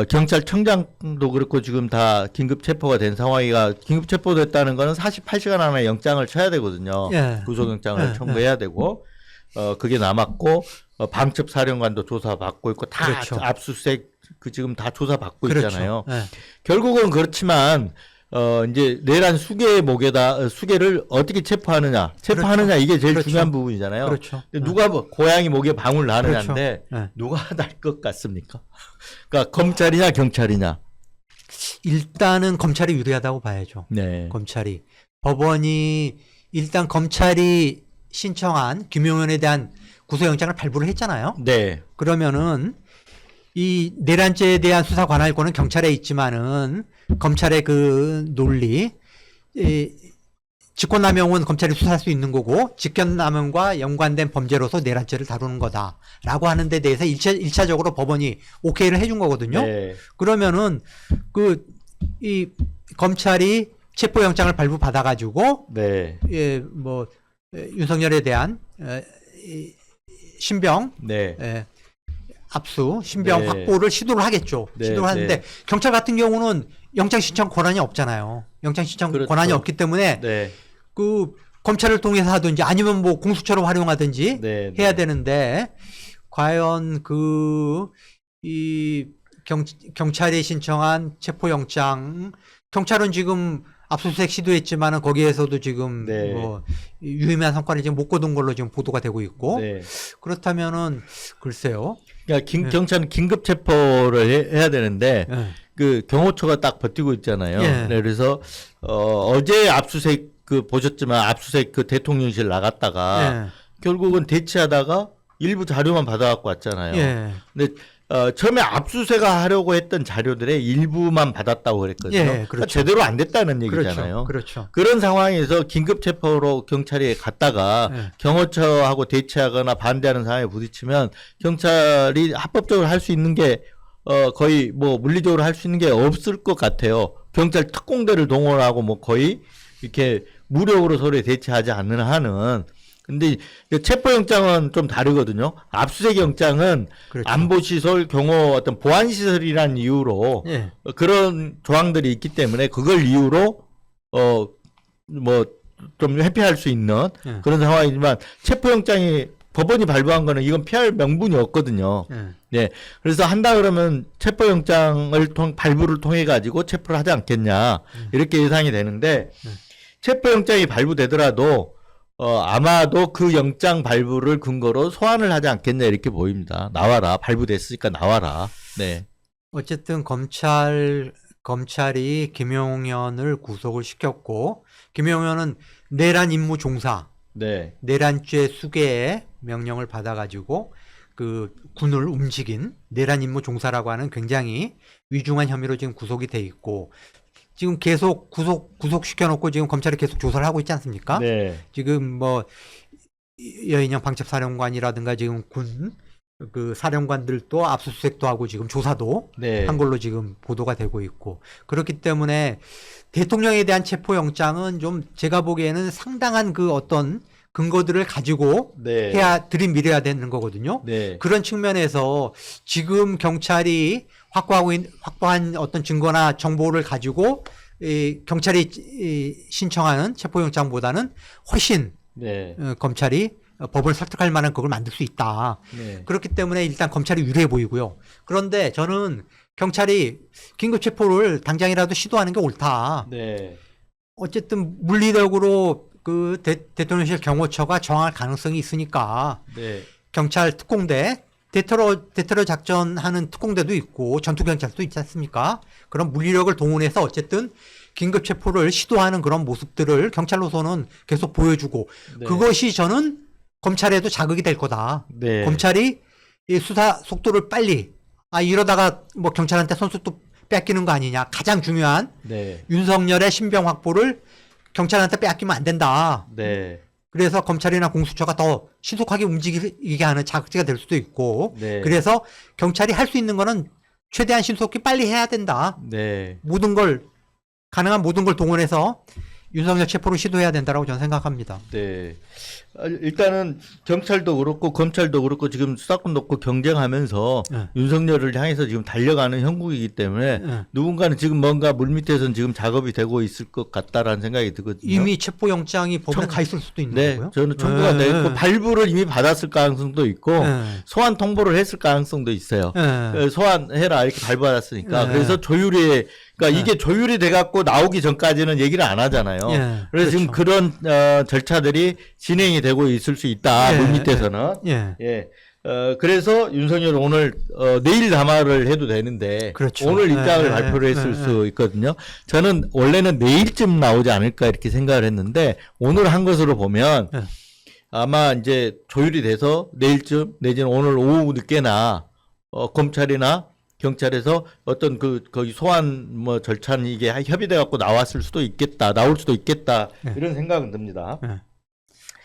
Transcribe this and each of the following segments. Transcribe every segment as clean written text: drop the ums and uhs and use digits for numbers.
경찰청장도 그렇고 지금 다 긴급 체포가 된 상황이가 긴급 체포됐다는 거는 48시간 안에 영장을 쳐야 되거든요. 예. 구속영장을 청구해야 되고 그게 남았고 방첩 사령관도 조사받고 있고 다 그렇죠. 압수수색 그 지금 다 조사받고 그렇죠. 있잖아요. 예. 결국은 그렇지만 이제 내란 수괴의 목에다 수괴를 어떻게 체포하느냐 이게 제일 그렇죠. 중요한 부분이잖아요. 그렇죠. 근데 누가 뭐 고양이 목에 방울 나느냐인데 그렇죠. 네. 누가 날 것 같습니까? 그러니까 검찰이냐 경찰이냐. 일단은 검찰이 유리하다고 봐야죠. 네. 검찰이. 법원이 일단 검찰이 신청한 김용현에 대한 구속영장을 발부를 했잖아요. 네. 그러면은 이 내란죄에 대한 수사 관할권은 경찰에 있지만은 검찰의 그 논리, 직권남용은 검찰이 수사할 수 있는 거고 직권남용과 연관된 범죄로서 내란죄를 다루는 거다라고 하는 데 대해서 1차적으로 법원이 오케이를 해준 거거든요. 네. 그러면은 이 검찰이 체포영장을 발부받아가지고 네. 윤석열에 대한 신병 네. 압수, 신병 네. 확보를 시도를 하겠죠. 네, 시도를 하는데 네. 경찰 같은 경우는 영장 신청 권한이 없잖아요. 영장 신청 그렇죠. 권한이 없기 때문에 네. 그 검찰을 통해서 하든지 아니면 뭐 공수처로 활용하든지 네. 해야 되는데 과연 경찰이 신청한 체포영장 경찰은 지금 압수수색 시도했지만은 거기에서도 지금 네. 뭐 유의미한 성과를 지금 못 거둔 걸로 지금 보도가 되고 있고 네. 그렇다면은 글쎄요. 그러니까 경찰은 긴급 체포를 해야 되는데 예. 그 경호처가 딱 버티고 있잖아요. 예. 네, 그래서 어제 압수수색 보셨지만 압수수색 대통령실 나갔다가 예. 결국은 대치하다가 일부 자료만 받아갖고 왔잖아요. 예. 근데 처음에 압수수색을 하려고 했던 자료들의 일부만 받았다고 그랬거든요. 예, 그러니까 그렇죠. 제대로 안 됐다는 얘기잖아요. 그렇죠. 그런 상황에서 긴급 체포로 경찰이 갔다가 예. 경호처하고 대치하거나 반대하는 상황에 부딪히면 경찰이 합법적으로 할 수 있는 게 거의 뭐 물리적으로 할 수 있는 게 없을 것 같아요. 경찰 특공대를 동원하고 뭐 거의 이렇게 무력으로 서로 대치하지 않는 한은. 근데 체포영장은 좀 다르거든요. 압수수색 영장은 그렇죠. 안보시설, 경호 어떤 보안시설이란 이유로 예. 그런 조항들이 있기 때문에 그걸 이유로 뭐 좀 회피할 수 있는 예. 그런 상황이지만 체포영장이 법원이 발부한 거는 이건 피할 명분이 없거든요. 예. 네. 그래서 한다 그러면 체포영장을 발부를 통해 가지고 체포를 하지 않겠냐 이렇게 예상이 되는데 체포영장이 발부되더라도 아마도 그 영장 발부를 근거로 소환을 하지 않겠냐 이렇게 보입니다. 나와라. 발부됐으니까 나와라. 네. 어쨌든 검찰이 김용현을 구속을 시켰고 김용현은 내란 임무 종사, 네. 내란죄 수괴의 명령을 받아가지고 그 군을 움직인 내란 임무 종사라고 하는 굉장히 위중한 혐의로 지금 구속이 돼 있고 지금 계속 구속시켜놓고 지금 검찰이 계속 조사를 하고 있지 않습니까? 네. 지금 뭐 여인영 방첩사령관이라든가 지금 군 그 사령관들도 압수수색도 하고 지금 조사도 네. 한 걸로 지금 보도가 되고 있고 그렇기 때문에 대통령에 대한 체포영장은 좀 제가 보기에는 상당한 그 어떤 근거들을 가지고 네. 들이밀어야 되는 거거든요. 네. 그런 측면에서 지금 경찰이 확보한 어떤 증거나 정보를 가지고 경찰이 신청하는 체포영장보다는 훨씬 네. 검찰이 법을 설득할 만한 그걸 만들 수 있다. 네. 그렇기 때문에 일단 검찰이 유리해 보이고요. 그런데 저는 경찰이 긴급 체포를 당장이라도 시도하는 게 옳다. 네. 어쨌든 물리적으로 그 대통령실 경호처가 저항할 가능성이 있으니까 네. 경찰 특공대 대테러 작전하는 특공대도 있고 전투경찰도 있지 않습니까? 그런 물리력을 동원해서 어쨌든 긴급 체포를 시도하는 그런 모습들을 경찰로서는 계속 보여주고 네. 그것이 저는 검찰에도 자극이 될 거다. 네. 검찰이 이 수사 속도를 빨리 이러다가 뭐 경찰한테 선수도 뺏기는 거 아니냐. 가장 중요한 네. 윤석열의 신병 확보를 경찰한테 뺏기면 안 된다. 네. 그래서 검찰이나 공수처가 더 신속하게 움직이게 하는 자극제가 될 수도 있고 네. 그래서 경찰이 할 수 있는 거는 최대한 신속히 빨리 해야 된다. 네. 가능한 모든 걸 동원해서 윤석열 체포를 시도해야 된다라고 저는 생각합니다. 네. 일단은 경찰도 그렇고 검찰도 그렇고 지금 수사권 놓고 경쟁하면서 네. 윤석열을 향해서 지금 달려가는 형국이기 때문에 네. 누군가는 지금 뭔가 물밑에서는 지금 작업이 되고 있을 것 같다라는 생각이 들거든요. 이미 체포영장이 법원에 가 있을 수도 있는 네, 거고요. 저는 청구가 네. 되고 발부를 이미 받았을 가능성도 있고 네. 소환 통보를 했을 가능성도 있어요. 네. 소환해라 이렇게 발부받았으니까 네. 그래서 조율이 그러니까 이게 조율이 돼갖고 나오기 전까지는 얘기를 안 하잖아요. 예, 그래서 지금 그렇죠. 그런 절차들이 진행이 되고 있을 수 있다. 예, 물밑에서는. 예. 예. 그래서 윤석열 오늘 내일 담화를 해도 되는데 그렇죠. 오늘 입장을 예, 발표를 예, 했을 예, 수 있거든요. 저는 원래는 내일쯤 나오지 않을까 이렇게 생각을 했는데 오늘 한 것으로 보면 예. 아마 이제 조율이 돼서 내일쯤 내지는 오늘 오후 늦게나 검찰이나 경찰에서 어떤 거기 소환 뭐 절차는 이게 협의돼 갖고 나올 수도 있겠다 네. 이런 생각은 듭니다. 네.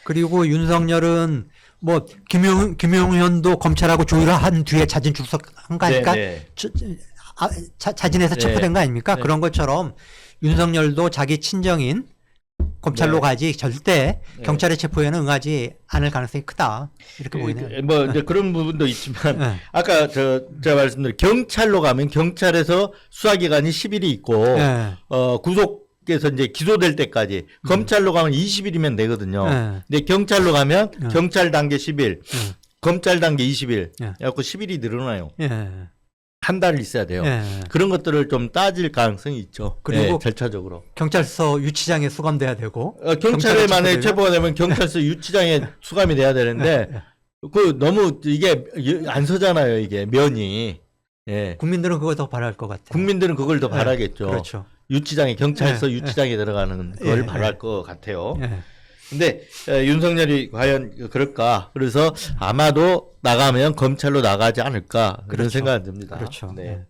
그리고 윤석열은 뭐 김용현도 검찰하고 조율을 한 뒤에 자진 출석한 거 아닙니까? 네. 자진해서 네. 체포된 거 아닙니까? 네. 그런 것처럼 윤석열도 자기 친정인 검찰로 네. 가지 절대 네. 경찰의 체포에는 응하지 않을 가능성이 크다. 이렇게 보이네요. 뭐 이제 그런 부분도 있지만 네. 아까 제가 말씀드린 경찰로 가면 경찰에서 수사 기간이 10일이 있고 네. 구속에서 이제 기소될 때까지 검찰로 가면 20일이면 되거든요. 네. 근데 경찰로 가면 네. 경찰 단계 10일, 네. 검찰 단계 20일. 네. 그래갖고 10일이 늘어나요. 예. 한 달 있어야 돼요. 예. 그런 것들을 좀 따질 가능성이 있죠. 그리고 네, 절차적으로. 경찰서 유치장에 수감돼야 되고 경찰에 만약에 체포되면? 체포가 되면 경찰서 유치장에 수감이 돼야 되는데 너무 이게 안 서잖아요. 이게 면이. 예. 국민들은 그걸 더 바랄 것 같아요. 국민들은 그걸 더 네, 바라겠죠. 그렇죠. 유치장에 경찰서 네, 유치장에 들어가는 걸 예, 바랄 것 같아요. 예. 근데 윤석열이 과연 그럴까? 그래서 아마도 나가면 검찰로 나가지 않을까 그런 그렇죠. 생각이 듭니다. 그렇죠. 네. 예.